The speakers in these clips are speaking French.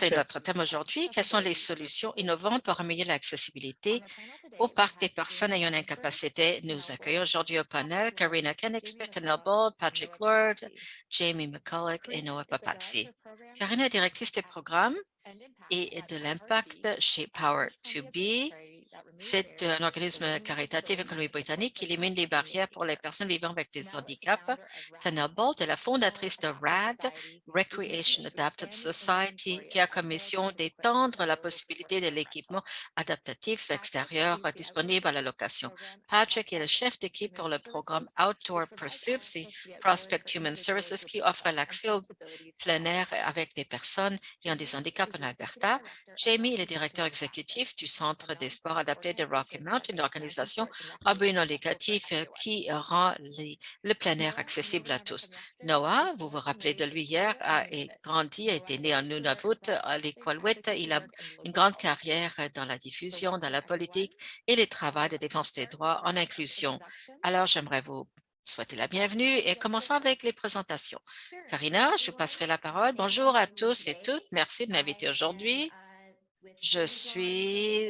C'est notre thème aujourd'hui. Quelles sont les solutions innovantes pour améliorer l'accessibilité au parc des personnes ayant une incapacité? Nous accueillons aujourd'hui au panel Karina Kenexpert, Bold, Patrick Lord, Jamie McCulloch et Noah Papazzi. Karina est directrice des programmes et de l'impact chez Power2B. C'est un organisme caritatif économique britannique qui élimine les barrières pour les personnes vivant avec des handicaps. Tana Bolt est la fondatrice de RAD, Recreation Adapted Society, qui a comme mission d'étendre la possibilité de l'équipement adaptatif extérieur disponible à la location. Patrick est le chef d'équipe pour le programme Outdoor Pursuits et Prospect Human Services qui offre l'accès au plein air avec des personnes ayant des handicaps en Alberta. Jamie est le directeur exécutif du Centre des sports adaptés de Rocky Mountain, une organisation à but non lucratif qui rend le plein air accessible à tous. Noah, vous vous rappelez de lui hier, a grandi, a été né en Nunavut, à l'école Witt. Il a une grande carrière dans la diffusion, dans la politique et le travail de défense des droits en inclusion. Alors, j'aimerais vous souhaiter la bienvenue et commençons avec les présentations. Karina, je vous passerai la parole. Bonjour à tous et toutes. Merci de m'inviter aujourd'hui. Je suis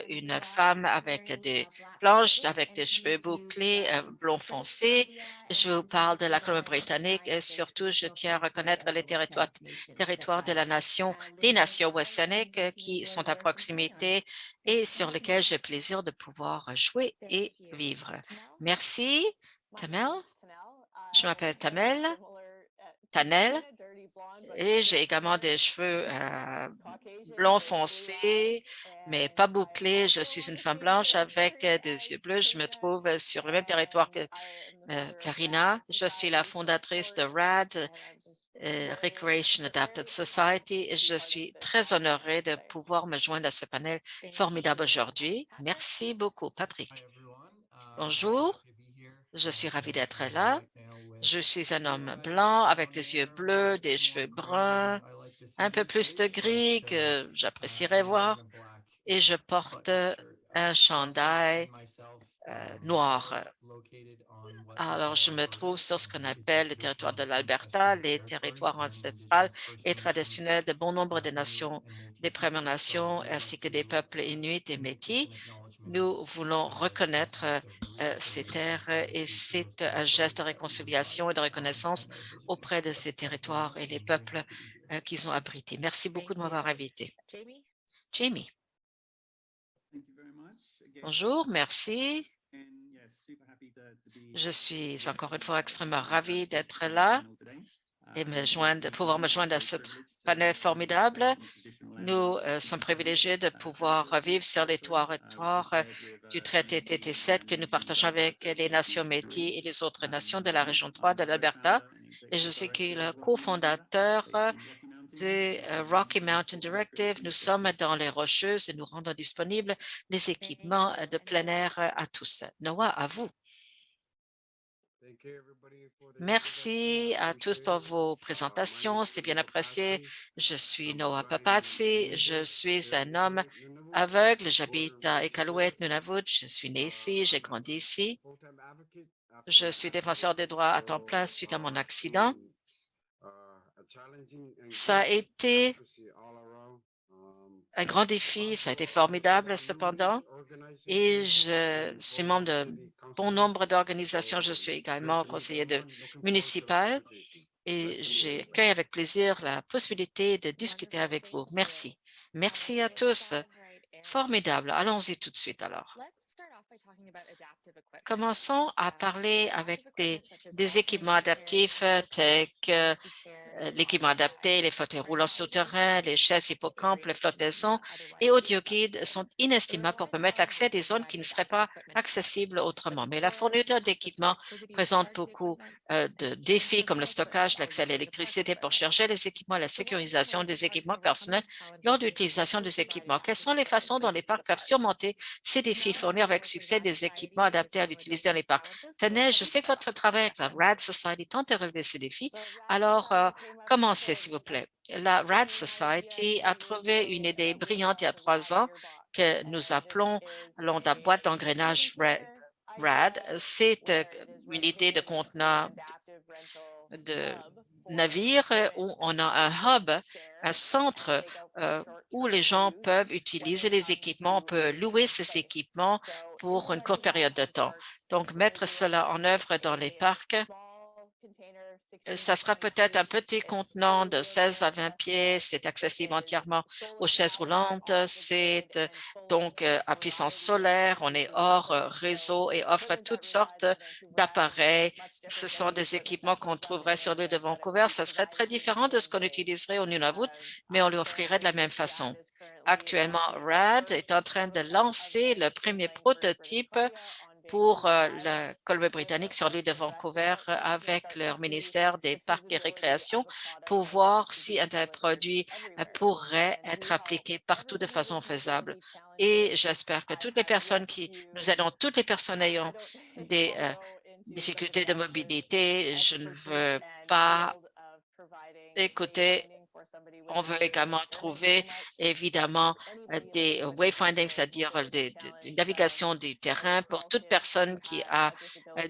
une femme avec des blanches, avec des cheveux bouclés, blond foncé. Je vous parle de la Colombie-Britannique et surtout, je tiens à reconnaître les territoires de la nation, des nations westoniques qui sont à proximité et sur lesquels j'ai plaisir de pouvoir jouer et vivre. Merci, Tamel. Je m'appelle Tanel, et j'ai également des cheveux blond foncé, mais pas bouclés. Je suis une femme blanche avec des yeux bleus. Je me trouve sur le même territoire que Karina. Je suis la fondatrice de RAD, Recreation Adapted Society. Et je suis très honorée de pouvoir me joindre à ce panel formidable aujourd'hui. Merci beaucoup, Patrick. Bonjour, je suis ravie d'être là. Je suis un homme blanc avec des yeux bleus, des cheveux bruns, un peu plus de gris que j'apprécierais voir, et je porte un chandail noir. Alors, je me trouve sur ce qu'on appelle le territoire de l'Alberta, les territoires ancestrales et traditionnels de bon nombre de nations, des Premières Nations, ainsi que des peuples inuits et métis. Nous voulons reconnaître ces terres et c'est un geste de réconciliation et de reconnaissance auprès de ces territoires et les peuples qu'ils ont abrités. Merci beaucoup de m'avoir invité. Jamie. Bonjour, merci. Je suis encore une fois extrêmement ravie d'être là et pouvoir me joindre à ce panel formidable. Nous sommes privilégiés de pouvoir vivre sur les territoires du traité TT7 que nous partageons avec les nations Métis et les autres nations de la région 3 de l'Alberta. Et je suis le cofondateur de Rocky Mountain Directive. Nous sommes dans les Rocheuses et nous rendons disponibles les équipements de plein air à tous. Noah, à vous. Merci à tous pour vos présentations, c'est bien apprécié. Je suis Noah Papazzi, je suis un homme aveugle, j'habite à Iqaluit, Nunavut, je suis né ici, j'ai grandi ici. Je suis défenseur des droits à temps plein suite à mon accident. Ça a été un grand défi, ça a été formidable cependant, et je suis membre de bon nombre d'organisations. Je suis également conseiller municipal et j'accueille avec plaisir la possibilité de discuter avec vous. Merci. Merci à tous. Formidable. Allons-y tout de suite alors. Commençons à parler avec des équipements adaptifs tels que l'équipement adapté, les fauteuils roulants souterrains, les chaises hippocampes, les flottaisons et audio-guides sont inestimables pour permettre l'accès à des zones qui ne seraient pas accessibles autrement. Mais la fourniture d'équipements présente beaucoup de défis comme le stockage, l'accès à l'électricité pour charger les équipements et la sécurisation des équipements personnels lors de l'utilisation des équipements. Quelles sont les façons dont les parcs peuvent surmonter ces défis, fournir avec succès des équipements adaptés à l'utiliser dans les parcs? Tenez, je sais que votre travail avec la RAD Society tente de relever ces défis. Alors, commencez, s'il vous plaît. La RAD Society a trouvé une idée brillante il y a 3 ans que nous appelons la boîte d'engrenage RAD. C'est une idée de contenant navire où on a un hub, un centre où les gens peuvent utiliser les équipements, on peut louer ces équipements pour une courte période de temps. Donc, mettre cela en œuvre dans les parcs, ça sera peut-être un petit contenant de 16 à 20 pieds. C'est accessible entièrement aux chaises roulantes. C'est donc à puissance solaire. On est hors réseau et offre toutes sortes d'appareils. Ce sont des équipements qu'on trouverait sur l'île de Vancouver. Ça serait très différent de ce qu'on utiliserait au Nunavut, mais on l'offrirait de la même façon. Actuellement, RAD est en train de lancer le premier prototype pour la Colombie-Britannique sur l'île de Vancouver avec leur ministère des Parcs et Récréations pour voir si un tel produit pourrait être appliqué partout de façon faisable. Et j'espère que toutes les personnes nous aidons toutes les personnes ayant des difficultés de mobilité. Je ne veux pas écouter. On veut également trouver, évidemment, des wayfinding, c'est-à-dire des navigations du terrain pour toute personne qui a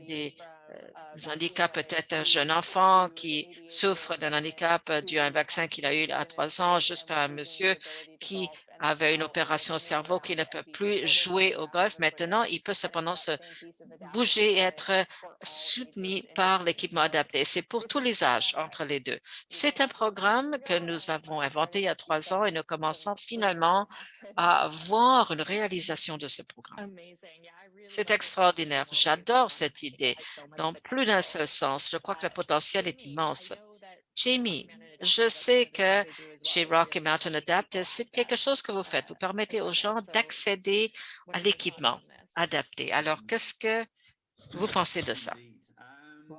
des handicaps, peut-être un jeune enfant qui souffre d'un handicap dû à un vaccin qu'il a eu à 3 ans, jusqu'à un monsieur qui avait une opération au cerveau qui ne peut plus jouer au golf. Maintenant, il peut cependant se bouger et être soutenu par l'équipement adapté. C'est pour tous les âges entre les deux. C'est un programme que nous avons inventé il y a 3 ans et nous commençons finalement à voir une réalisation de ce programme. C'est extraordinaire. J'adore cette idée dans plus d'un seul sens. Je crois que le potentiel est immense. Jamie, je sais que chez Rocky Mountain Adapt, c'est quelque chose que vous faites. Vous permettez aux gens d'accéder à l'équipement adapté. Alors, qu'est-ce que vous pensez de ça?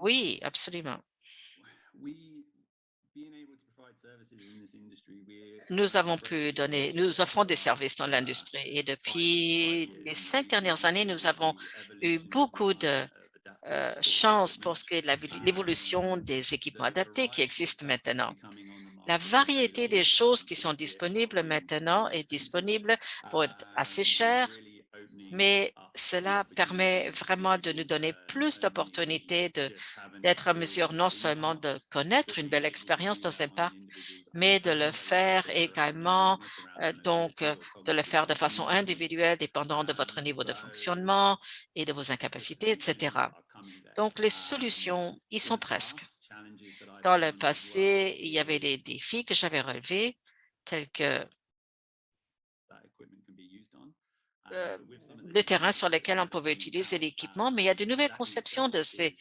Oui, absolument. Nous offrons des services dans l'industrie et depuis les 5 dernières années, nous avons eu beaucoup de chance pour ce qui est de l'évolution des équipements adaptés qui existent maintenant. La variété des choses qui sont disponibles maintenant est disponible pour être assez cher, mais cela permet vraiment de nous donner plus d'opportunités d'être en mesure non seulement de connaître une belle expérience dans un parc, mais de le faire également, de le faire de façon individuelle, dépendant de votre niveau de fonctionnement et de vos incapacités, etc. Donc, les solutions y sont presque. Dans le passé, il y avait des défis que j'avais relevés, tels que euh, le terrain sur lequel on pouvait utiliser l'équipement, mais il y a de nouvelles conceptions de ces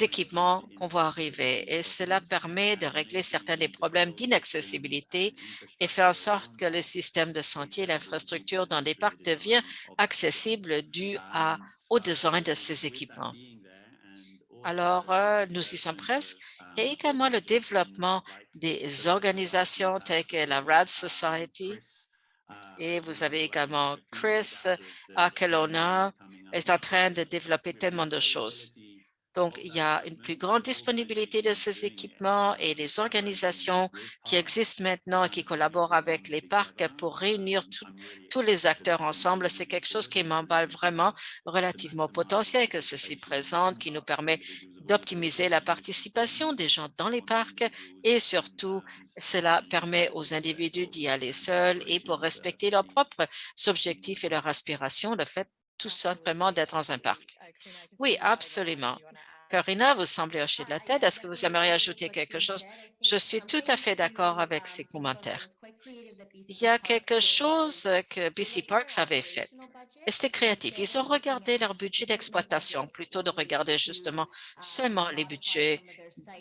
équipements qu'on voit arriver et cela permet de régler certains des problèmes d'inaccessibilité et fait en sorte que le système de sentiers et l'infrastructure dans des parcs devient accessible au design de ces équipements. Alors, nous y sommes presque. Il y a également le développement des organisations telles que la RAD Society et vous avez également Chris Kelowna est en train de développer tellement de choses. Donc, il y a une plus grande disponibilité de ces équipements et les organisations qui existent maintenant et qui collaborent avec les parcs pour réunir tous les acteurs ensemble. C'est quelque chose qui m'emballe vraiment relativement au potentiel que ceci présente, qui nous permet d'optimiser la participation des gens dans les parcs et surtout, cela permet aux individus d'y aller seuls et pour respecter leurs propres objectifs et leurs aspirations, le fait tout simplement d'être dans un parc. Oui, absolument. Karina, vous semblez hocher de la tête. Est-ce que vous aimeriez ajouter quelque chose? Je suis tout à fait d'accord avec ces commentaires. Il y a quelque chose que BC Parks avait fait. Et c'était créatif. Ils ont regardé leur budget d'exploitation plutôt de regarder justement seulement les budgets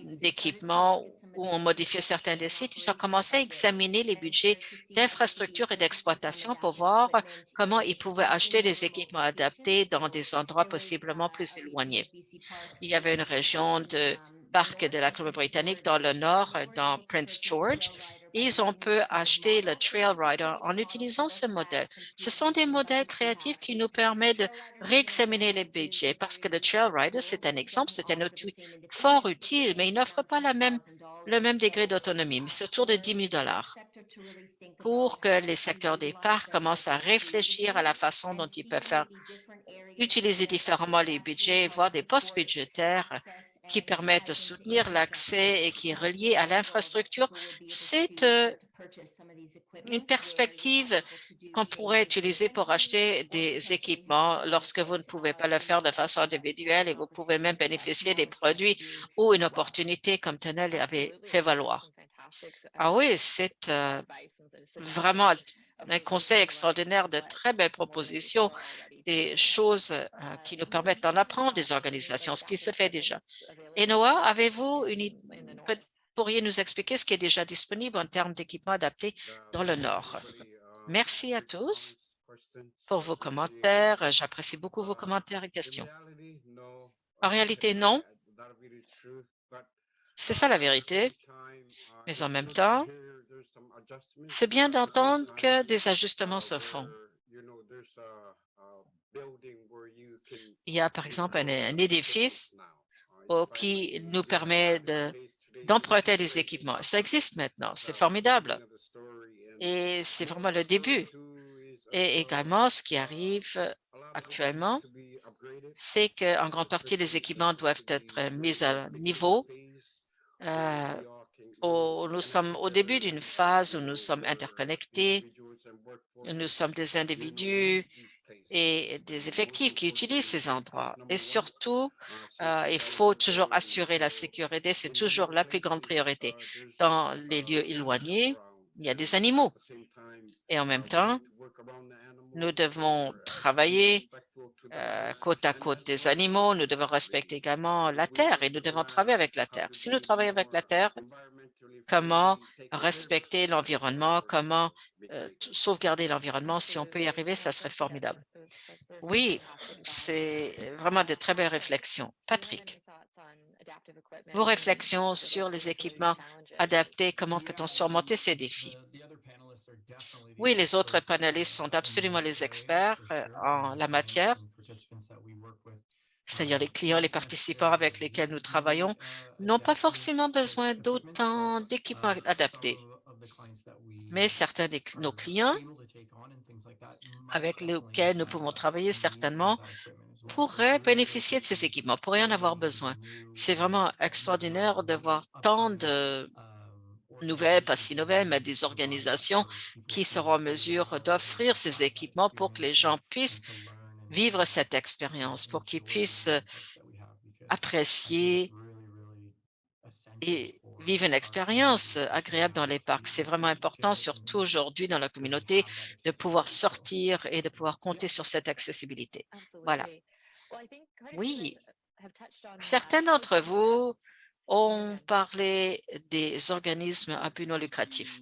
d'équipement où on modifiait certains des sites. Ils ont commencé à examiner les budgets d'infrastructure et d'exploitation pour voir comment ils pouvaient acheter des équipements adaptés dans des endroits possiblement plus éloignés. Il y avait une région de parc de la Colombie-Britannique dans le nord, dans Prince George. Ils ont pu acheter le Trail Rider en utilisant ce modèle. Ce sont des modèles créatifs qui nous permettent de réexaminer les budgets parce que le Trail Rider, c'est un exemple, c'est un outil fort utile, mais il n'offre pas le même degré d'autonomie, mais c'est autour de 10 000 pour que les secteurs des parcs commencent à réfléchir à la façon dont ils peuvent faire utiliser différemment les budgets, voir des postes budgétaires qui permettent de soutenir l'accès et qui est relié à l'infrastructure, c'est une perspective qu'on pourrait utiliser pour acheter des équipements lorsque vous ne pouvez pas le faire de façon individuelle et vous pouvez même bénéficier des produits ou une opportunité comme Tenel avait fait valoir. Ah oui, c'est vraiment un conseil extraordinaire, de très belles propositions, des choses qui nous permettent d'en apprendre des organisations, ce qui se fait déjà. Et Noah, avez-vous pourriez nous expliquer ce qui est déjà disponible en termes d'équipements adaptés dans le Nord? Merci à tous pour vos commentaires. J'apprécie beaucoup vos commentaires et questions. En réalité, non, c'est ça la vérité, mais en même temps, c'est bien d'entendre que des ajustements se font. Il y a par exemple un édifice qui nous permet d'emprunter des équipements. Ça existe maintenant, c'est formidable. Et c'est vraiment le début. Et également, ce qui arrive actuellement, c'est qu'en grande partie, les équipements doivent être mis à niveau. Nous sommes au début d'une phase où nous sommes interconnectés, nous sommes des individus et des effectifs qui utilisent ces endroits. Et surtout, il faut toujours assurer la sécurité, c'est toujours la plus grande priorité. Dans les lieux éloignés, il y a des animaux. Et en même temps, nous devons travailler côte à côte des animaux, nous devons respecter également la terre et nous devons travailler avec la terre. Si nous travaillons avec la terre, comment respecter l'environnement, comment sauvegarder l'environnement, si on peut y arriver, ça serait formidable. Oui, c'est vraiment de très belles réflexions. Patrick, vos réflexions sur les équipements adaptés, comment peut-on surmonter ces défis? Oui, les autres panélistes sont absolument les experts en la matière, c'est-à-dire les clients, les participants avec lesquels nous travaillons, n'ont pas forcément besoin d'autant d'équipements adaptés. Mais certains de nos clients avec lesquels nous pouvons travailler certainement pourraient bénéficier de ces équipements, pourraient en avoir besoin. C'est vraiment extraordinaire de voir tant de nouvelles, pas si nouvelles, mais des organisations qui seront en mesure d'offrir ces équipements pour que les gens puissent vivre cette expérience, pour qu'ils puissent apprécier et vivre une expérience agréable dans les parcs. C'est vraiment important, surtout aujourd'hui dans la communauté, de pouvoir sortir et de pouvoir compter sur cette accessibilité. Voilà. Oui, certains d'entre vous ont parlé des organismes à but non lucratif.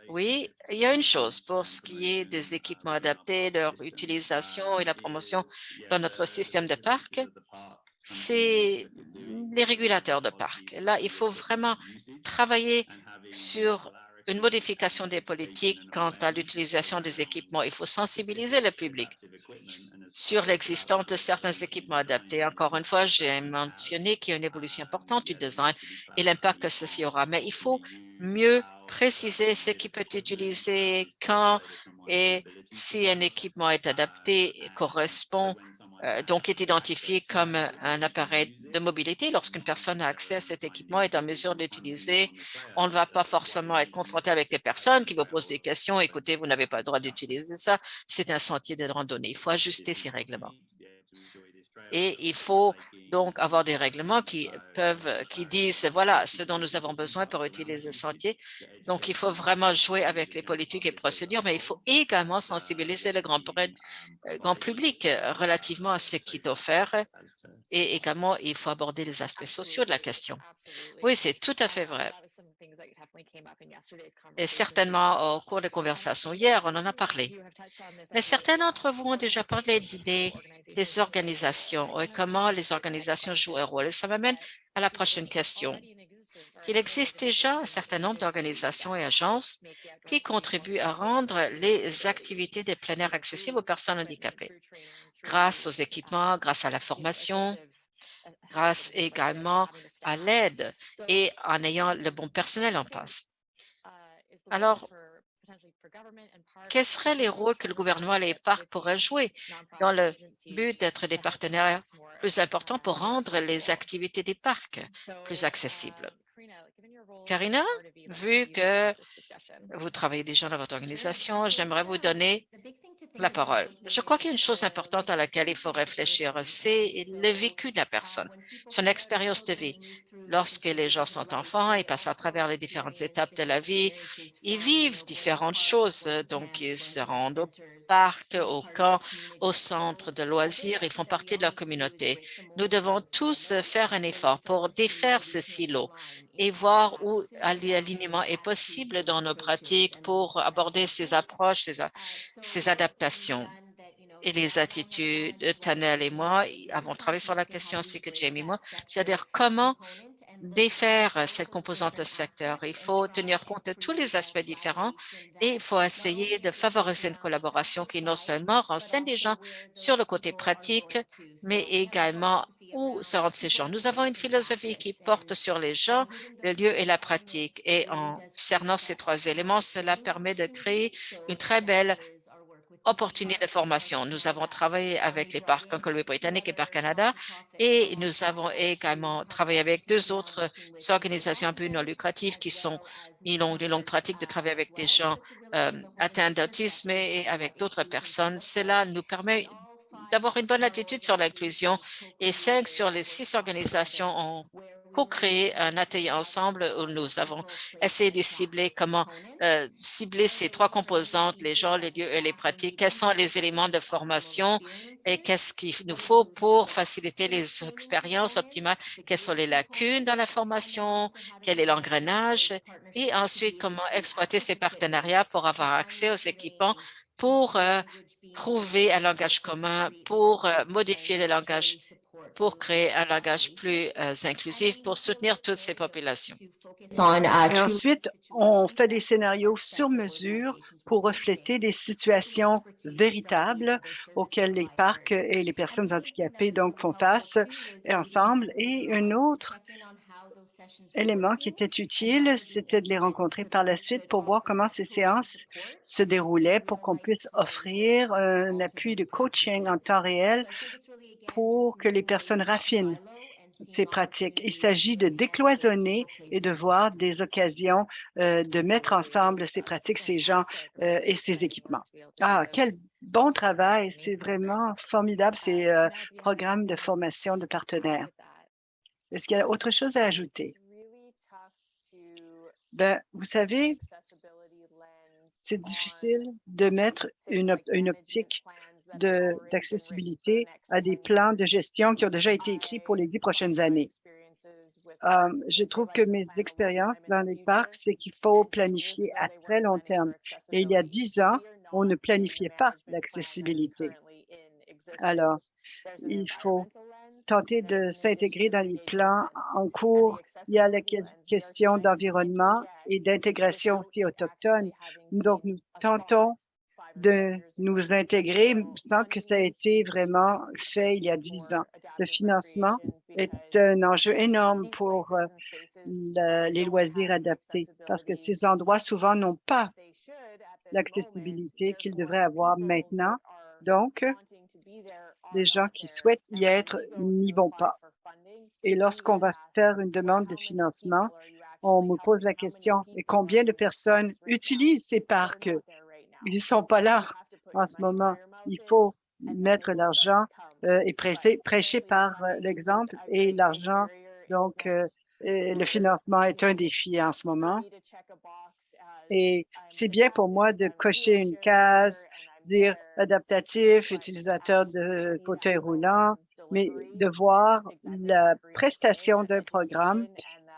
Oui, il y a une chose pour ce qui est des équipements adaptés, leur utilisation et la promotion dans notre système de parc, c'est les régulateurs de parc. Là, il faut vraiment travailler sur une modification des politiques quant à l'utilisation des équipements. Il faut sensibiliser le public sur l'existence de certains équipements adaptés. Encore une fois, j'ai mentionné qu'il y a une évolution importante du design et l'impact que ceci aura, mais il faut mieux préciser ce qui peut être utilisé, quand et si un équipement est adapté, correspond, donc est identifié comme un appareil de mobilité. Lorsqu'une personne a accès à cet équipement et est en mesure de l'utiliser, on ne va pas forcément être confronté avec des personnes qui vous posent des questions. Écoutez, vous n'avez pas le droit d'utiliser ça. C'est un sentier de randonnée. Il faut ajuster ces règlements. Et il faut donc avoir des règlements qui disent, voilà, ce dont nous avons besoin pour utiliser le sentier. Donc, il faut vraiment jouer avec les politiques et procédures, mais il faut également sensibiliser le grand public relativement à ce qui est offert. Et également, il faut aborder les aspects sociaux de la question. Oui, c'est tout à fait vrai. Et certainement, au cours des conversations hier, on en a parlé. Mais certains d'entre vous ont déjà parlé des organisations et comment les organisations jouent un rôle. Et ça m'amène à la prochaine question. Il existe déjà un certain nombre d'organisations et agences qui contribuent à rendre les activités de plein air accessibles aux personnes handicapées, grâce aux équipements, grâce à la formation, grâce également à l'aide et en ayant le bon personnel en place. Alors, quels seraient les rôles que le gouvernement et les parcs pourraient jouer dans le but d'être des partenaires plus importants pour rendre les activités des parcs plus accessibles? Karina, vu que vous travaillez déjà dans votre organisation, j'aimerais vous donner la parole. Je crois qu'il y a une chose importante à laquelle il faut réfléchir, c'est le vécu de la personne, son expérience de vie. Lorsque les gens sont enfants, ils passent à travers les différentes étapes de la vie, ils vivent différentes choses, donc ils se rendent au parc, au camp, au centre de loisirs, ils font partie de leur communauté. Nous devons tous faire un effort pour défaire ce silo et voir où l'alignement est possible dans nos pratiques pour aborder ces approches, ces adaptations et les attitudes. Tanel et moi avons travaillé sur la question ainsi que Jamie et moi, c'est-à-dire comment défaire cette composante de secteur. Il faut tenir compte de tous les aspects différents et il faut essayer de favoriser une collaboration qui non seulement renseigne les gens sur le côté pratique, mais également où se rendent ces gens. Nous avons une philosophie qui porte sur les gens, le lieu et la pratique. Et en cernant ces trois éléments, cela permet de créer une très belle opportunités de formation. Nous avons travaillé avec les parcs en Colombie-Britannique et Parc Canada et nous avons également travaillé avec deux autres organisations un peu non lucratives ils ont des longues pratiques de travailler avec des gens atteints d'autisme et avec d'autres personnes. Cela nous permet d'avoir une bonne attitude sur l'inclusion et 5 sur les 6 organisations ont co-créé un atelier ensemble où nous avons essayé de cibler comment cibler ces trois composantes, les gens, les lieux et les pratiques. Quels sont les éléments de formation et qu'est-ce qu'il nous faut pour faciliter les expériences optimales? Quelles sont les lacunes dans la formation? Quel est l'engrenage? Et ensuite, comment exploiter ces partenariats pour avoir accès aux équipements pour trouver un langage commun, pour modifier le langage, pour créer un langage plus inclusif, pour soutenir toutes ces populations. Et ensuite, on fait des scénarios sur mesure pour refléter des situations véritables auxquelles les parcs et les personnes handicapées donc font face ensemble. Et un autre élément qui était utile, c'était de les rencontrer par la suite pour voir comment ces séances se déroulaient pour qu'on puisse offrir un appui de coaching en temps réel pour que les personnes raffinent ces pratiques. Il s'agit de décloisonner et de voir des occasions de mettre ensemble ces pratiques, ces gens et ces équipements. Ah, quel bon travail! C'est vraiment formidable, ces programmes de formation de partenaires. Est-ce qu'il y a autre chose à ajouter? Ben, vous savez, c'est difficile de mettre une optique d'accessibilité à des plans de gestion qui ont déjà été écrits pour les 10 prochaines années. Je trouve que mes expériences dans les parcs, c'est qu'il faut planifier à très long terme. Et il y a 10 ans, on ne planifiait pas l'accessibilité. Alors, il faut tenter de s'intégrer dans les plans en cours. Il y a la question d'environnement et d'intégration aussi autochtone. Donc, nous tentons de nous intégrer sans que ça ait été vraiment fait il y a 10 ans. Le financement est un enjeu énorme pour les loisirs adaptés parce que ces endroits souvent n'ont pas l'accessibilité qu'ils devraient avoir maintenant. Donc, les gens qui souhaitent y être n'y vont pas. Et lorsqu'on va faire une demande de financement, on me pose la question, et combien de personnes utilisent ces parcs? Ils ne sont pas là en ce moment. Il faut mettre l'argent et prêcher par l'exemple et l'argent. Donc, le financement est un défi en ce moment. Et c'est bien pour moi de cocher une case, dire adaptatif, utilisateur de fauteuil roulant, mais de voir la prestation d'un programme.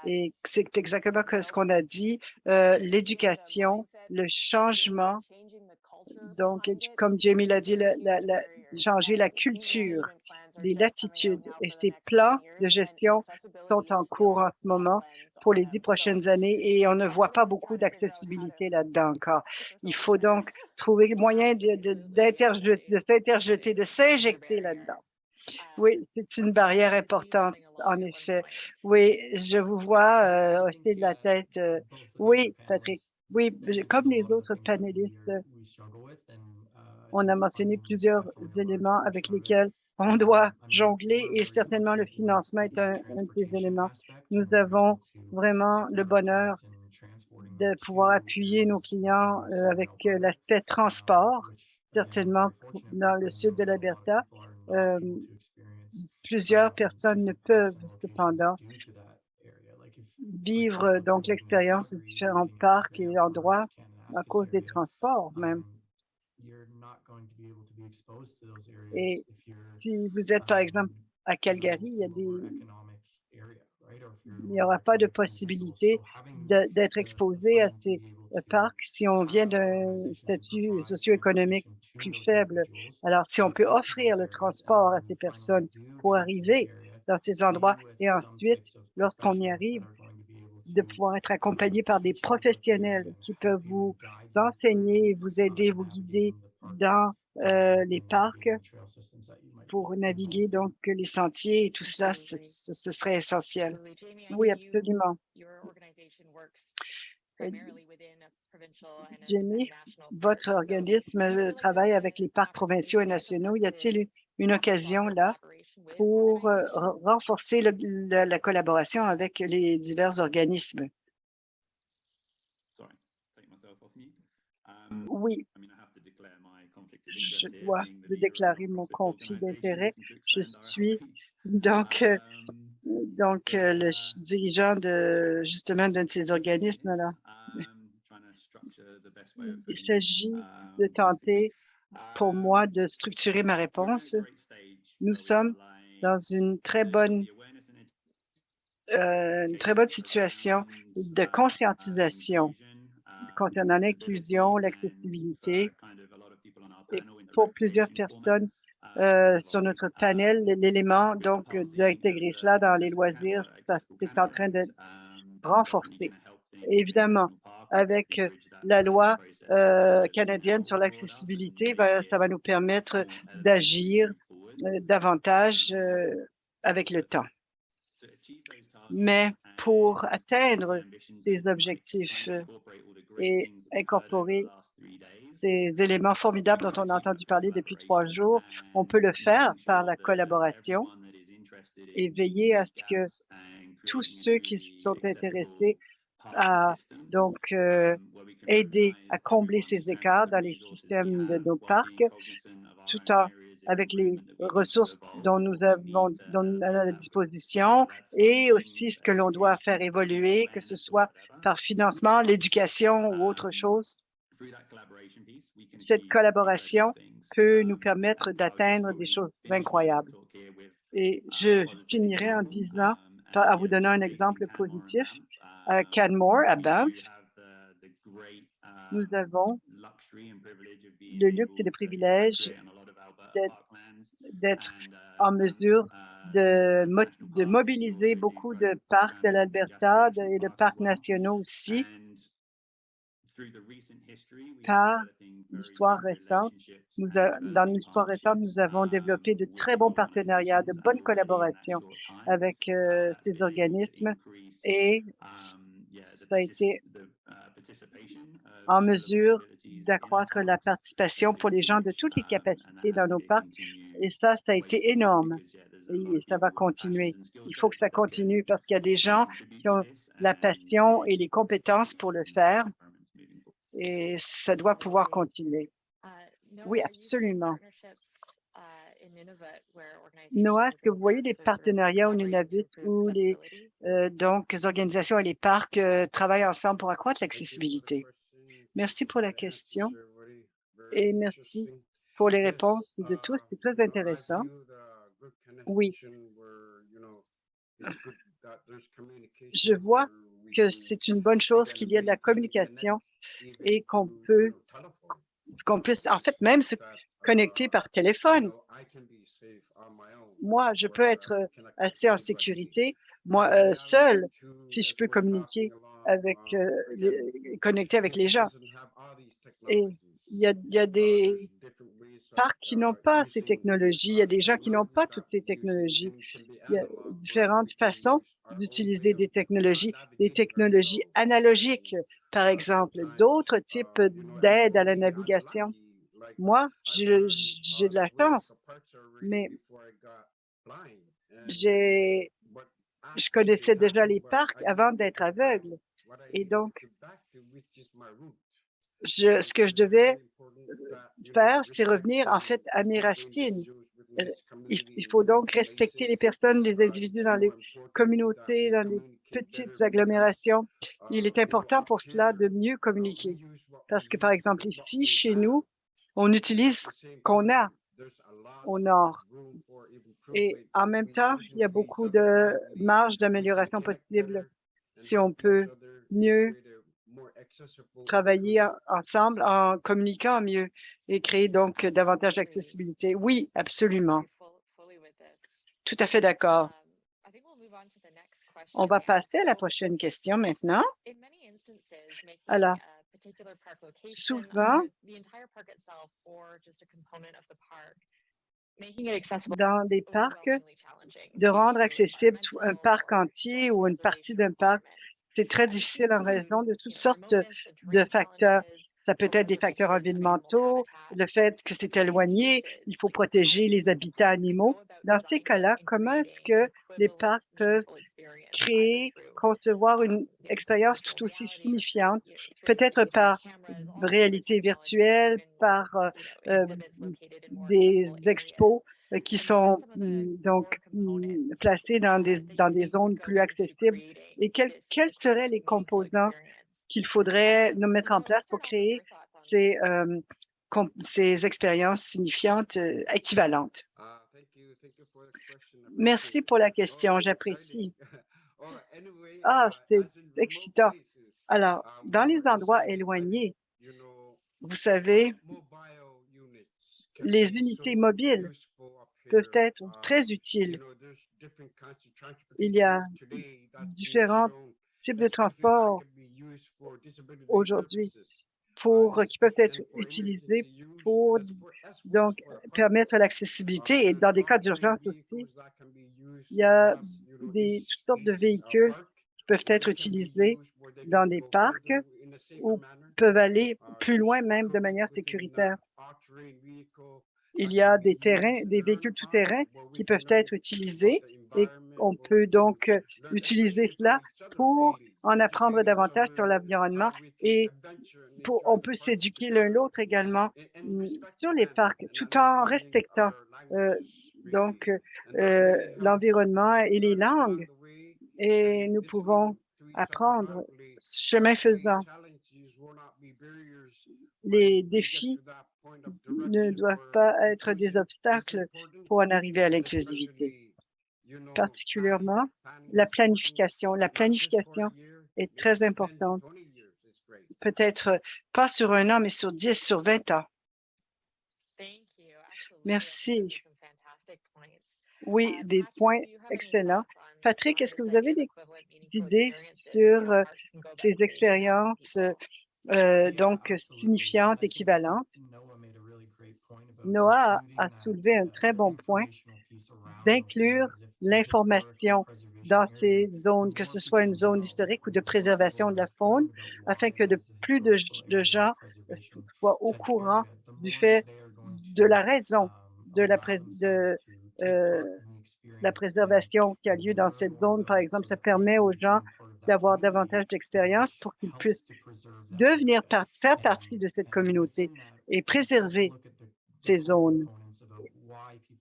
Et c'est exactement ce qu'on a dit, l'éducation, le changement. Donc, comme Jamie l'a dit, changer la culture, les latitudes. Et ces plans de gestion sont en cours en ce moment pour les 10 prochaines années et on ne voit pas beaucoup d'accessibilité là-dedans encore. Il faut donc trouver moyen de s'interjeter, de s'injecter là-dedans. Oui, c'est une barrière importante, en effet. Oui, je vous vois hocher de la tête. Oui, Patrick. Oui, comme les autres panélistes, on a mentionné plusieurs éléments avec lesquels on doit jongler et certainement le financement est un de ces éléments. Nous avons vraiment le bonheur de pouvoir appuyer nos clients avec l'aspect transport, certainement dans le sud de l'Alberta. Plusieurs personnes ne peuvent cependant vivre donc l'expérience de différents parcs et endroits à cause des transports même. Et si vous êtes, par exemple, à Calgary, il n'y aura pas de possibilité d'être exposé à ces parcs si on vient d'un statut socio-économique plus faible. Alors, si on peut offrir le transport à ces personnes pour arriver dans ces endroits et ensuite, lorsqu'on y arrive, de pouvoir être accompagné par des professionnels qui peuvent vous enseigner, vous aider, vous guider dans les parcs pour naviguer donc les sentiers et tout cela, ce serait essentiel. Oui, absolument. Jamie, votre organisme travaille avec les parcs provinciaux et nationaux. Y a-t-il une occasion là pour renforcer la collaboration avec les divers organismes? Oui, je dois déclarer mon conflit d'intérêt. Je suis donc le dirigeant justement d'un de ces organismes-là. Il s'agit de tenter pour moi de structurer ma réponse. Nous sommes dans une très bonne situation de conscientisation concernant l'inclusion, l'accessibilité. Et pour plusieurs personnes sur notre panel, l'élément donc d'intégrer cela dans les loisirs, ça c'est en train d'être renforcé. Évidemment, avec la loi canadienne sur l'accessibilité, ça va nous permettre d'agir davantage avec le temps. Mais pour atteindre ces objectifs et incorporer ces éléments formidables dont on a entendu parler depuis 3 jours, on peut le faire par la collaboration et veiller à ce que tous ceux qui sont intéressés à donc aider à combler ces écarts dans les systèmes de nos parcs, tout en avec les ressources dont nous avons à la disposition et aussi ce que l'on doit faire évoluer, que ce soit par financement, l'éducation ou autre chose. Cette collaboration peut nous permettre d'atteindre des choses incroyables. Et je finirai en disant, en vous donnant un exemple positif. À Canmore, à Banff, nous avons le luxe et le privilège d'être en mesure de mobiliser beaucoup de parcs de l'Alberta et de parcs nationaux aussi. Par l'histoire récente, dans l'histoire récente, nous avons développé de très bons partenariats, de bonnes collaborations avec ces organismes et ça a été en mesure d'accroître la participation pour les gens de toutes les capacités dans nos parcs. Et ça a été énorme. Et ça va continuer. Il faut que ça continue parce qu'il y a des gens qui ont la passion et les compétences pour le faire. Et ça doit pouvoir continuer. Oui, absolument. Noah, est-ce que vous voyez des partenariats au Nunavut où les organisations et les parcs travaillent ensemble pour accroître l'accessibilité? Merci pour la question et merci pour les réponses de tous. C'est très intéressant. Oui, je vois que c'est une bonne chose qu'il y ait de la communication et qu'on puisse en fait même se connecter par téléphone. Moi, je peux être assez en sécurité, moi, seule, si je peux communiquer avec, connecter avec les gens. Et il y a des parcs qui n'ont pas ces technologies. Il y a des gens qui n'ont pas toutes ces technologies. Il y a différentes façons d'utiliser des technologies analogiques, par exemple, d'autres types d'aide à la navigation. Moi, j'ai de la chance, mais je connaissais déjà les parcs avant d'être aveugle. Et donc, ce que je devais faire, c'est revenir en fait à mes racines. Il faut donc respecter les personnes, les individus dans les communautés, dans les petites agglomérations. Il est important pour cela de mieux communiquer. Parce que, par exemple, ici, chez nous, on utilise ce qu'on a au nord. Et en même temps, il y a beaucoup de marge d'amélioration possible si on peut mieux travailler ensemble en communiquant mieux et créer donc davantage d'accessibilité. Oui, absolument. Tout à fait d'accord. On va passer à la prochaine question maintenant. Alors, souvent, dans des parcs, de rendre accessible un parc entier ou une partie d'un parc, c'est très difficile en raison de toutes sortes de facteurs. Ça peut être des facteurs environnementaux, le fait que c'est éloigné, il faut protéger les habitats animaux. Dans ces cas-là, comment est-ce que les parcs peuvent concevoir une expérience tout aussi signifiante, peut-être par réalité virtuelle, par des expos qui sont donc placés dans des zones plus accessibles. Et quels seraient les composants qu'il faudrait nous mettre en place pour créer ces expériences signifiantes équivalentes? Merci pour la question, j'apprécie. Ah, c'est excitant. Alors, dans les endroits éloignés, vous savez, les unités mobiles peuvent être très utiles. Il y a différents types de transports aujourd'hui qui peuvent être utilisés pour donc permettre l'accessibilité. Et dans des cas d'urgence aussi, il y a toutes sortes de véhicules qui peuvent être utilisés dans des parcs ou peuvent aller plus loin même de manière sécuritaire. Il y a des véhicules tout-terrain qui peuvent être utilisés et on peut donc utiliser cela pour en apprendre davantage sur l'environnement et on peut s'éduquer l'un l'autre également sur les parcs tout en respectant donc l'environnement et les langues. Et nous pouvons apprendre chemin faisant. Les défis ne doivent pas être des obstacles pour en arriver à l'inclusivité. Particulièrement, la planification. La planification est très importante. Peut-être pas sur 1 an, mais sur 10, sur 20 ans. Merci. Oui, des points excellents. Patrick, est-ce que vous avez des idées sur ces expériences donc signifiantes, équivalentes? Noah a soulevé un très bon point d'inclure l'information dans ces zones, que ce soit une zone historique ou de préservation de la faune, afin que plus de gens soient au courant du fait de la raison de la préservation qui a lieu dans cette zone. Par exemple, ça permet aux gens d'avoir davantage d'expérience pour qu'ils puissent faire partie de cette communauté et préserver ces zones.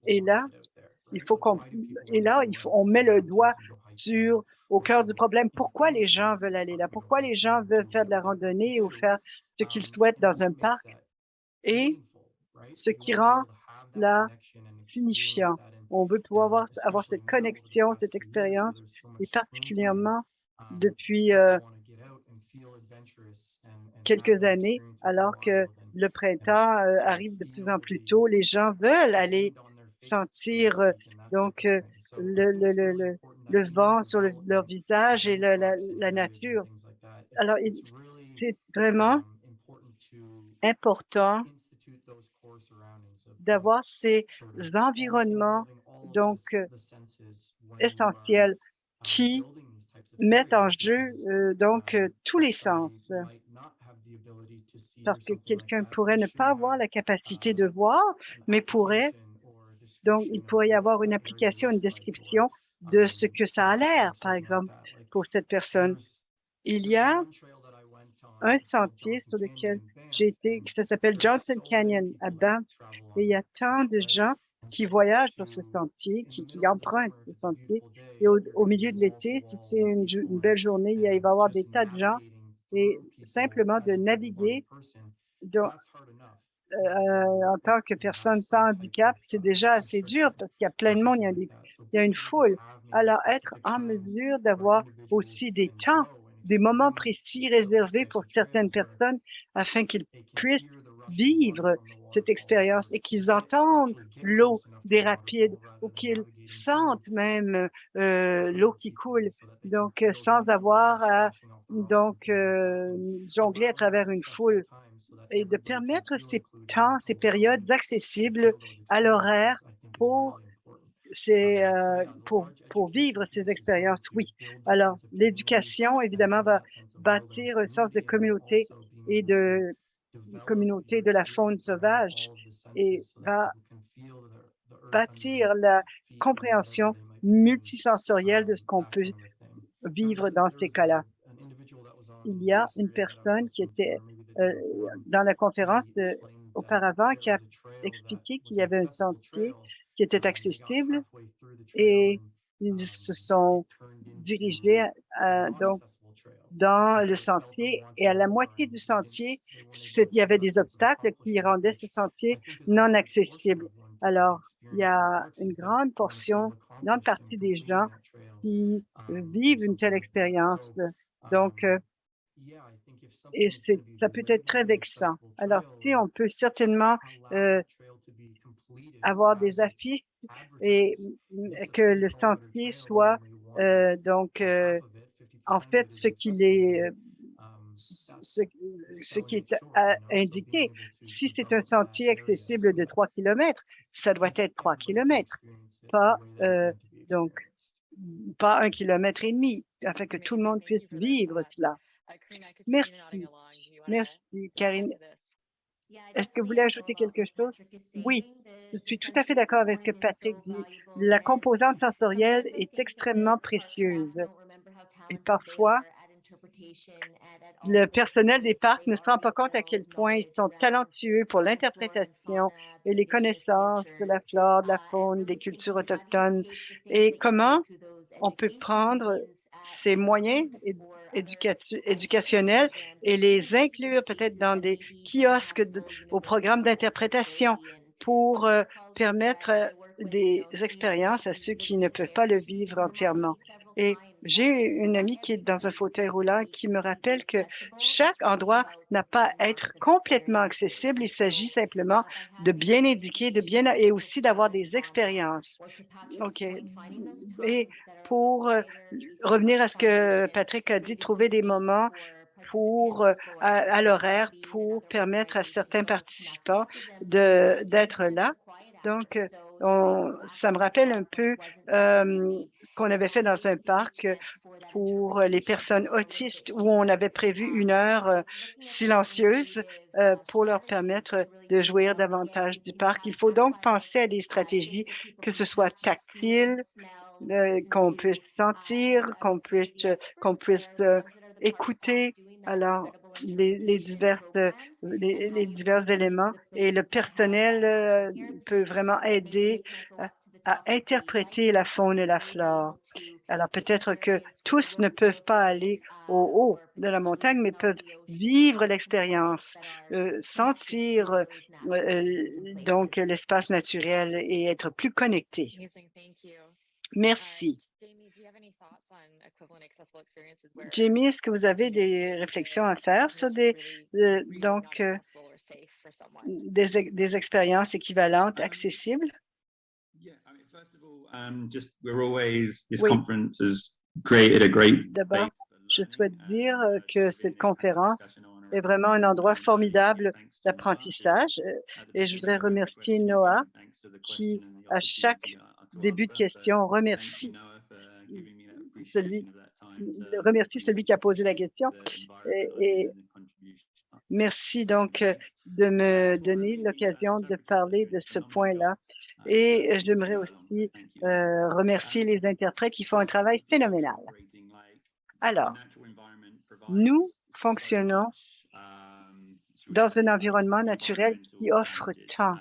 Et là, on met le doigt au cœur du problème. Pourquoi les gens veulent aller là? Pourquoi les gens veulent faire de la randonnée ou faire ce qu'ils souhaitent dans un parc? Et ce qui rend cela signifiant. On veut pouvoir avoir cette connexion, cette expérience, et particulièrement depuis quelques années, alors que le printemps arrive de plus en plus tôt, les gens veulent aller sentir donc le vent sur leur visage et la nature. Alors, c'est vraiment important d'avoir ces environnements donc essentiels qui mettent en jeu tous les sens. Parce que quelqu'un pourrait ne pas avoir la capacité de voir, mais il pourrait y avoir une application, une description de ce que ça a l'air, par exemple, pour cette personne. Il y a un sentier sur lequel j'ai été, ça s'appelle Johnson Canyon à Banff, et il y a tant de gens qui voyagent sur ce sentier, qui empruntent ce sentier. Et au milieu de l'été, si c'est une belle journée, il va y avoir des tas de gens et simplement de naviguer en tant que personne sans handicap, c'est déjà assez dur parce qu'il y a plein de monde, il y a une foule. Alors, être en mesure d'avoir aussi des temps, des moments précis réservés pour certaines personnes afin qu'ils puissent vivre cette expérience et qu'ils entendent l'eau des rapides ou qu'ils sentent même l'eau qui coule, donc sans avoir à jongler à travers une foule et de permettre ces temps, ces périodes accessibles à l'horaire pour pour vivre ces expériences, oui. Alors, l'éducation, évidemment, va bâtir un sens de communauté et de la faune sauvage et va bâtir la compréhension multisensorielle de ce qu'on peut vivre dans ces cas-là. Il y a une personne qui était dans la conférence auparavant qui a expliqué qu'il y avait un sentier qui était accessible et ils se sont dirigés dans le sentier et à la moitié du sentier, il y avait des obstacles qui rendaient ce sentier non accessible. Alors, il y a une grande partie des gens qui vivent une telle expérience. Donc, et ça peut être très vexant. Alors, si on peut certainement avoir des affiches et que le sentier soit en fait ce qui est indiqué. Si c'est un sentier accessible de 3 kilomètres, ça doit être 3 kilomètres, pas pas 1,5 kilomètre, afin que tout le monde puisse vivre cela. Merci. Merci, Karine. Est-ce que vous voulez ajouter quelque chose? Oui, je suis tout à fait d'accord avec ce que Patrick dit. La composante sensorielle est extrêmement précieuse. Et parfois, le personnel des parcs ne se rend pas compte à quel point ils sont talentueux pour l'interprétation et les connaissances de la flore, de la faune, des cultures autochtones et comment on peut prendre ces moyens éducationnels et les inclure peut-être dans des kiosques au programme d'interprétation pour permettre des expériences à ceux qui ne peuvent pas le vivre entièrement. Et j'ai une amie qui est dans un fauteuil roulant qui me rappelle que chaque endroit n'a pas à être complètement accessible. Il s'agit simplement de bien éduquer, et aussi d'avoir des expériences. OK. Et pour revenir à ce que Patrick a dit, trouver des moments à l'horaire pour permettre à certains participants d'être là. Donc, ça me rappelle un peu qu'on avait fait dans un parc pour les personnes autistes où on avait prévu une heure silencieuse pour leur permettre de jouir davantage du parc. Il faut donc penser à des stratégies, que ce soit tactile, qu'on puisse sentir, qu'on puisse écouter. Alors, les divers éléments et le personnel peut vraiment aider à interpréter la faune et la flore. Alors, peut-être que tous ne peuvent pas aller au haut de la montagne, mais peuvent vivre l'expérience, sentir l'espace naturel et être plus connectés. Merci. Jamie, est-ce que vous avez des réflexions à faire sur des expériences équivalentes accessibles? D'abord, je souhaite dire que cette conférence est vraiment un endroit formidable d'apprentissage. Et je voudrais remercier Noah qui, à chaque début de question, celui, remercie celui qui a posé la question. Et merci donc de me donner l'occasion de parler de ce point-là. Et j'aimerais aussi remercier les interprètes qui font un travail phénoménal. Alors, nous fonctionnons dans un environnement naturel qui offre tant.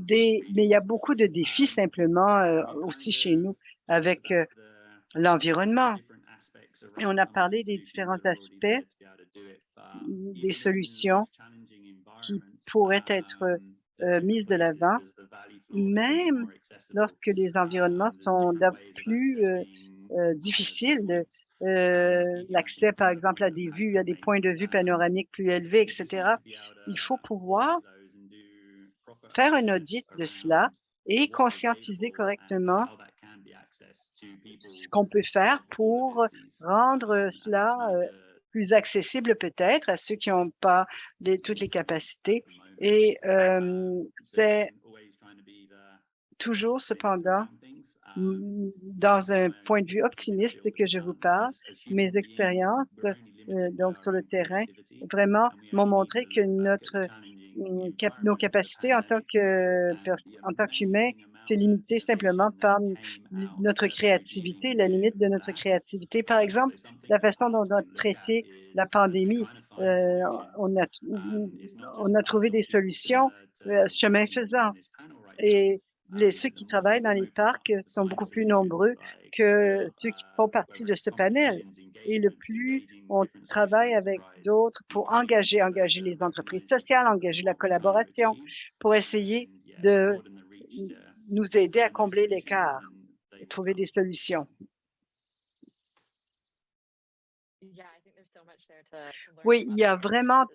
Mais il y a beaucoup de défis simplement aussi chez nous avec l'environnement. Et on a parlé des différents aspects, des solutions qui pourraient être mises de l'avant, même lorsque les environnements sont plus difficiles. L'accès, par exemple, à des vues, à des points de vue panoramiques plus élevés, etc. Il faut pouvoir faire un audit de cela et conscientiser correctement ce qu'on peut faire pour rendre cela plus accessible peut-être à ceux qui n'ont pas toutes les capacités. Et c'est toujours cependant dans un point de vue optimiste que je vous parle. Mes expériences donc sur le terrain vraiment m'ont montré que nos capacités en tant qu'humains, c'est limité simplement par notre créativité, la limite de notre créativité. Par exemple, la façon dont on a traité la pandémie, on a trouvé des solutions chemin faisant. Et ceux qui travaillent dans les parcs sont beaucoup plus nombreux que ceux qui font partie de ce panel. Et le plus on travaille avec d'autres pour engager les entreprises sociales, engager la collaboration, pour essayer de nous aider à combler l'écart et trouver des solutions. Oui, il y a vraiment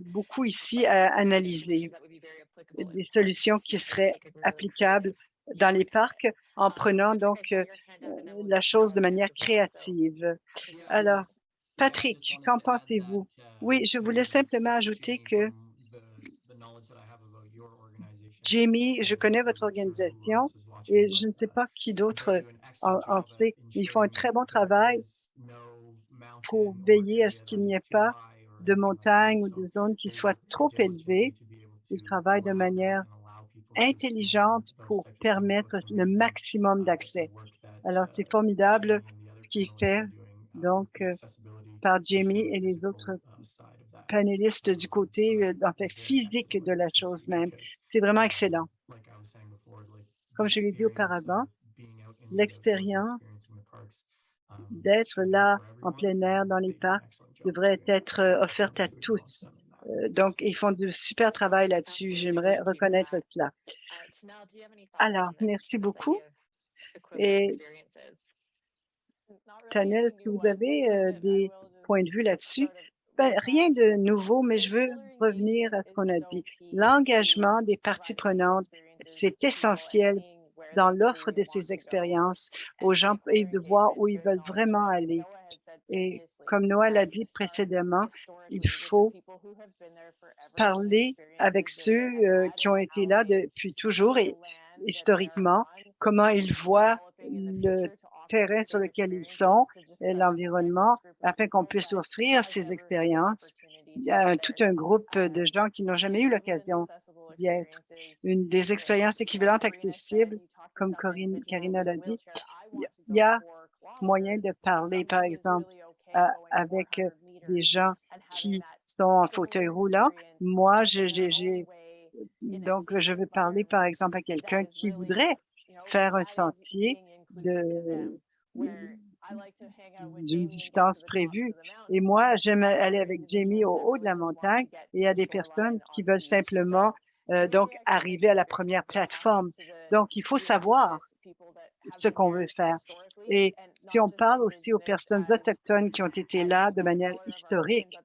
beaucoup ici à analyser, des solutions qui seraient applicables dans les parcs en prenant donc la chose de manière créative. Alors, Patrick, qu'en pensez-vous? Oui, je voulais simplement ajouter que Jamie, je connais votre organisation et je ne sais pas qui d'autre en sait, mais ils font un très bon travail pour veiller à ce qu'il n'y ait pas de montagnes ou de zones qui soient trop élevées. Ils travaillent de manière intelligente pour permettre le maximum d'accès. Alors, c'est formidable ce qui est fait donc par Jamie et les autres panélistes du côté en fait physique de la chose même. C'est vraiment excellent. Comme je l'ai dit auparavant, l'expérience d'être là en plein air dans les parcs devrait être offerte à tous. Donc, ils font du super travail là-dessus. J'aimerais reconnaître cela. Alors, merci beaucoup. Et Tanel, est-ce que vous avez des points de vue là-dessus? Ben, rien de nouveau, mais je veux revenir à ce qu'on a dit. L'engagement des parties prenantes, c'est essentiel dans l'offre de ces expériences aux gens et de voir où ils veulent vraiment aller. Et comme Noël l'a dit précédemment, il faut parler avec ceux qui ont été là depuis toujours et historiquement, comment ils voient le terrain sur lequel ils sont, l'environnement, afin qu'on puisse offrir ces expériences. Il y a tout un groupe de gens qui n'ont jamais eu l'occasion d'y être. Une des expériences équivalentes accessibles, comme Karina l'a dit, il y a moyen de parler, par exemple, avec des gens qui sont en fauteuil roulant. Moi, donc, je veux parler, par exemple, à quelqu'un qui voudrait faire un sentier d'une distance prévue. Et moi, j'aime aller avec Jamie au haut de la montagne et il y a des personnes qui veulent simplement donc arriver à la première plateforme. Donc, il faut savoir ce qu'on veut faire. Et si on parle aussi aux personnes autochtones qui ont été là de manière historique,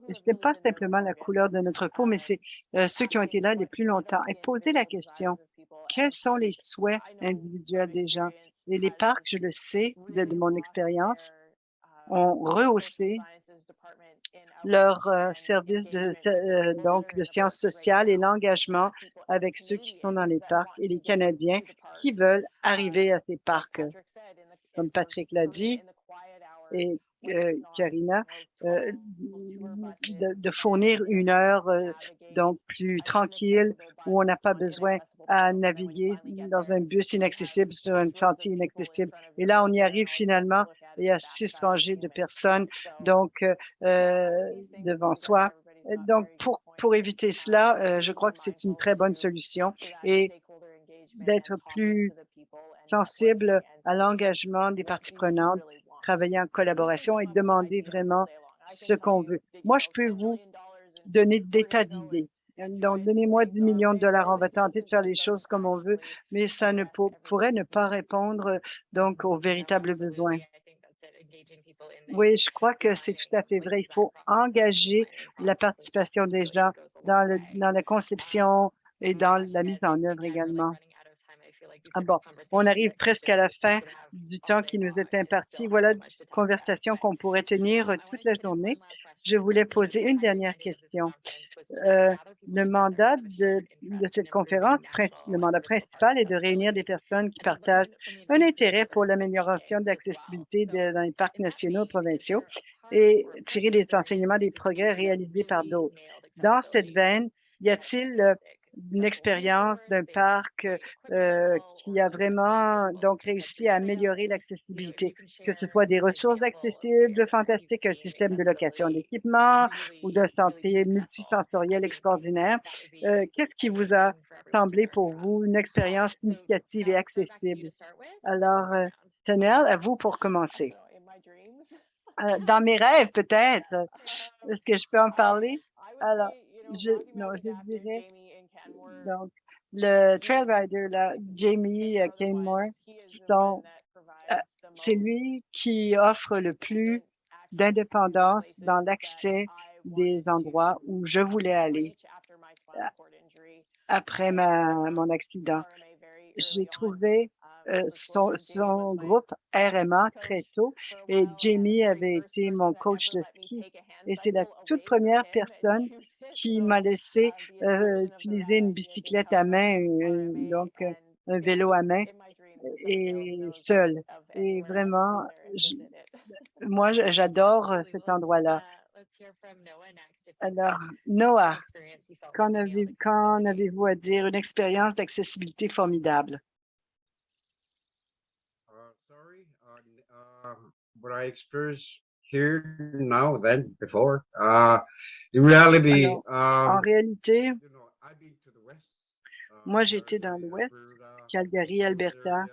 ce n'est pas simplement la couleur de notre peau, mais c'est ceux qui ont été là les plus longtemps. Et poser la question, quels sont les souhaits individuels des gens? Et les parcs, je le sais de mon expérience, ont rehaussé leur service donc de sciences sociales et l'engagement avec ceux qui sont dans les parcs et les Canadiens qui veulent arriver à ces parcs. Comme Patrick l'a dit, et Karina, de fournir une heure donc plus tranquille où on n'a pas besoin à naviguer dans un bus inaccessible sur un sentier inaccessible. Et là, on y arrive finalement. Il y a 6 rangées de personnes donc devant soi. Donc, pour éviter cela, je crois que c'est une très bonne solution et d'être plus sensible à l'engagement des parties prenantes, travailler en collaboration et demander vraiment ce qu'on veut. Moi, je peux vous donner des tas d'idées. Donc, donnez-moi 10 millions de dollars. On va tenter de faire les choses comme on veut, mais ça ne pourrait ne pas répondre donc aux véritables besoins. Oui, je crois que c'est tout à fait vrai. Il faut engager la participation des gens dans la conception et dans la mise en œuvre également. Ah bon, on arrive presque à la fin du temps qui nous est imparti. Voilà une conversation qu'on pourrait tenir toute la journée. Je voulais poser une dernière question. Le mandat de cette conférence, le mandat principal est de réunir des personnes qui partagent un intérêt pour l'amélioration de l'accessibilité dans les parcs nationaux et provinciaux et tirer des enseignements des progrès réalisés par d'autres. Dans cette veine, y a-t-il une expérience d'un parc qui a vraiment donc réussi à améliorer l'accessibilité, que ce soit des ressources accessibles fantastiques, un système de location d'équipement ou d'un santé multisensoriel extraordinaire. Qu'est-ce qui vous a semblé pour vous une expérience significative et accessible? Alors, Tanel, à vous pour commencer. Dans mes rêves, peut-être. Est-ce que je peux en parler? Alors, non, je dirais, donc, le trail rider, là, Jamie Kenmore, sont, euh, c'est lui qui offre le plus d'indépendance dans l'accès des endroits où je voulais aller après mon accident. J'ai trouvé son groupe RMA très tôt et Jamie avait été mon coach de ski et c'est la toute première personne qui m'a laissé utiliser une bicyclette à main, donc un vélo à main et seul. Et vraiment, moi, j'adore cet endroit-là. Alors, Noah, qu'en avez-vous à dire? Une expérience d'accessibilité formidable. Sorry, what I experienced here now than before. In reality, Alors, en réalité, I've been to the west, moi, j'étais dans Calgary, l'Ouest, Alberta, Calgary, those Alberta. area.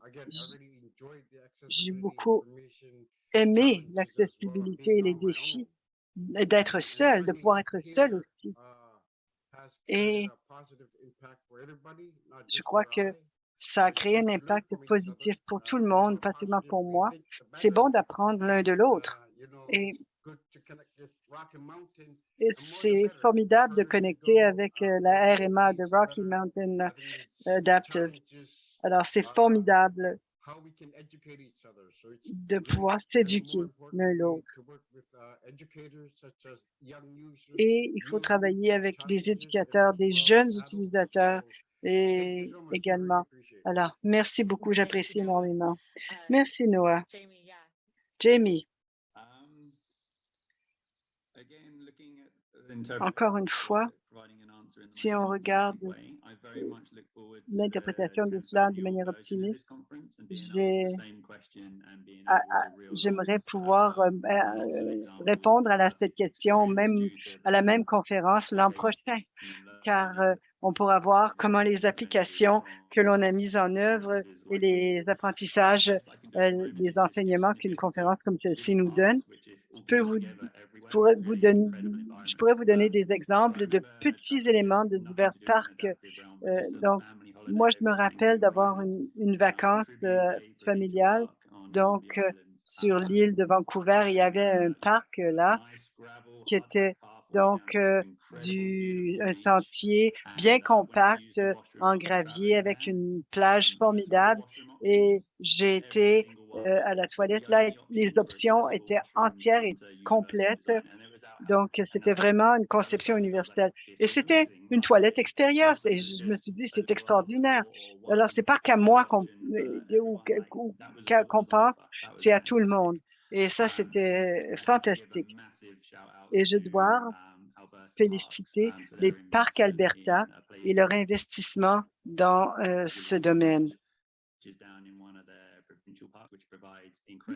Again, I J- really enjoyed the J'ai accessibility beaucoup information aimé challenges as well, l'accessibilité being et les on my own. défis d'être And seul, de really pouvoir être seul here aussi. has created Et a positive impact for everybody, not je just crois for que I. ça a It's créé good un to learn impact from each other. positif pour tout le We have monde, a pas seulement positive, pour we moi. think the C'est better. bon d'apprendre l'un de l'autre. Et It's good to connect with Rocky Mountain. Et The more the c'est better. The formidable de further you connecter go, avec the more la you RMA de engage, the Rocky better. Mountain I think the Adaptive. challenge is Alors, c'est formidable how we can educate each other. So it's de great. pouvoir And more s'éduquer l'un importantly, l'autre. to work with educators such as young users, Et il faut youth, travailler avec des challenges, éducateurs, as des well jeunes as adults. utilisateurs So thank you et so much. I really également. appreciate it. Alors, merci beaucoup, Thank you, j'apprécie Noah. énormément. Merci, Noah. Jamie, yeah. Jamie, encore une fois, si on regarde l'interprétation de cela de manière optimiste, j'aimerais pouvoir répondre à cette question, même à la même conférence l'an prochain, car on pourra voir comment les applications que l'on a mises en œuvre et les apprentissages, les enseignements qu'une conférence comme celle-ci nous donne. Je pourrais vous donner des exemples de petits éléments de divers parcs. Donc, moi, je me rappelle d'avoir une vacance familiale. Donc, sur l'île de Vancouver, il y avait un parc là qui était donc un sentier bien compact en gravier avec une plage formidable. Et j'ai été à la toilette. Là, les options étaient entières et complètes. Donc, c'était vraiment une conception universelle. Et c'était une toilette extérieure. Et je me suis dit, c'est extraordinaire. Alors, c'est pas qu'à moi qu'on pense, c'est à tout le monde. Et ça, c'était fantastique. Et je dois féliciter les parcs Alberta et leur investissement dans ce domaine.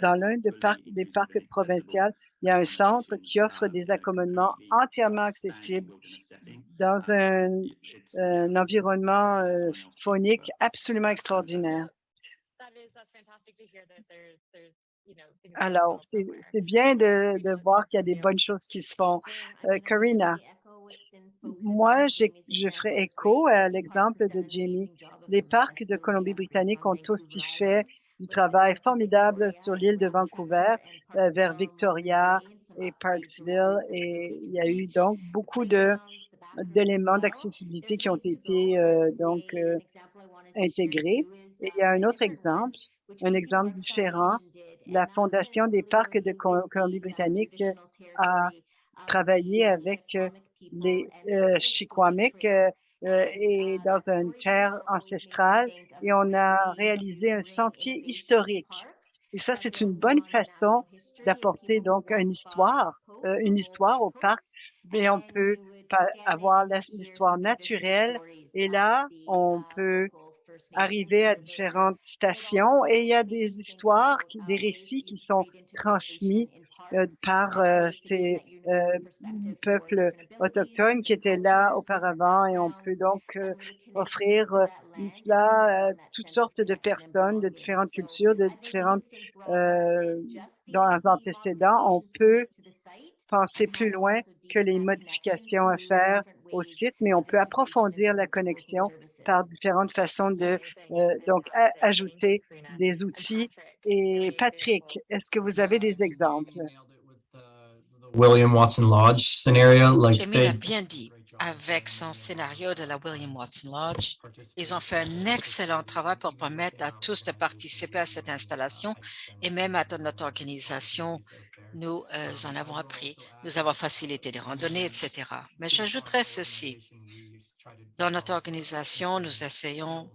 Dans l'un des parcs provinciaux, il y a un centre qui offre des accommodements entièrement accessibles dans un environnement phonique absolument extraordinaire. Alors, c'est bien de voir qu'il y a des bonnes choses qui se font. Karina, moi, je ferai écho à l'exemple de Jamie. Les parcs de Colombie-Britannique ont aussi fait du travail formidable sur l'île de Vancouver, vers Victoria et Parksville, et il y a eu donc beaucoup d'éléments d'accessibilité qui ont été intégrés. Et il y a un autre exemple, un exemple différent. La Fondation des parcs de Colombie-Britannique a travaillé avec les Chiquamiques et dans une terre ancestrale, et on a réalisé un sentier historique. Et ça, c'est une bonne façon d'apporter donc une histoire au parc, mais on peut avoir l'histoire naturelle, et là, on peut arriver à différentes stations et il y a des histoires, des récits qui sont transmis par ces peuples autochtones qui étaient là auparavant, et on peut donc offrir cela à toutes sortes de personnes de différentes cultures, de différentes dans les antécédents. On peut penser plus loin que les modifications à faire au site, mais on peut approfondir la connexion par différentes façons de ajouter des outils. Et Patrick, est-ce que vous avez des exemples? William Watson Lodge scenario, Jamie l'a bien dit. Avec son scénario de la William Watson Lodge, ils ont fait un excellent travail pour permettre à tous de participer à cette installation, et même à notre organisation, nous en avons appris. Nous avons facilité des randonnées, etc. Mais j'ajouterais ceci. Dans notre organisation, nous essayons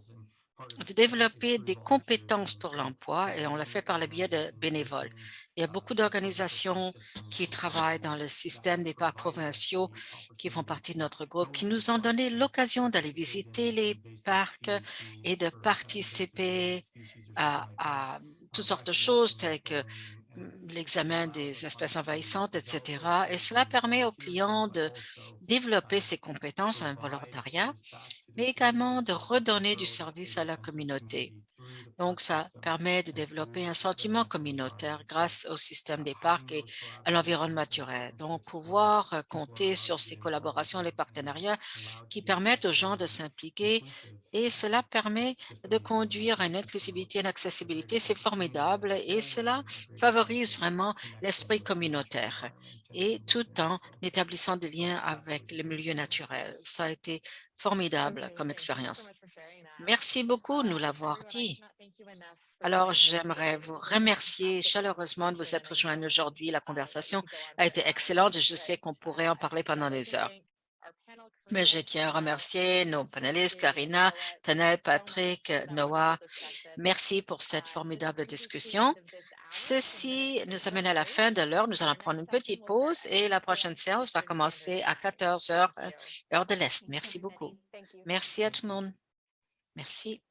de développer des compétences pour l'emploi, et on le fait par le biais de bénévoles. Il y a beaucoup d'organisations qui travaillent dans le système des parcs provinciaux, qui font partie de notre groupe, qui nous ont donné l'occasion d'aller visiter les parcs et de participer à toutes sortes de choses, telles que l'examen des espèces envahissantes, etc. Et cela permet aux clients de développer ces compétences en volontariat, mais également de redonner du service à la communauté. Donc, ça permet de développer un sentiment communautaire grâce au système des parcs et à l'environnement naturel. Donc, pouvoir compter sur ces collaborations et les partenariats qui permettent aux gens de s'impliquer, et cela permet de conduire à une inclusivité et une accessibilité. C'est formidable et cela favorise vraiment l'esprit communautaire, et tout en établissant des liens avec le milieu naturel. Ça a été formidable comme expérience. Merci beaucoup de nous l'avoir dit. Alors, j'aimerais vous remercier chaleureusement de vous être joints aujourd'hui. La conversation a été excellente et je sais qu'on pourrait en parler pendant des heures. Mais je tiens à remercier nos panélistes, Karina, Tanel, Patrick, Noah. Merci pour cette formidable discussion. Ceci nous amène à la fin de l'heure. Nous allons prendre une petite pause et la prochaine séance va commencer à 14 heures, heure de l'Est. Merci beaucoup. Merci à tout le monde. Merci.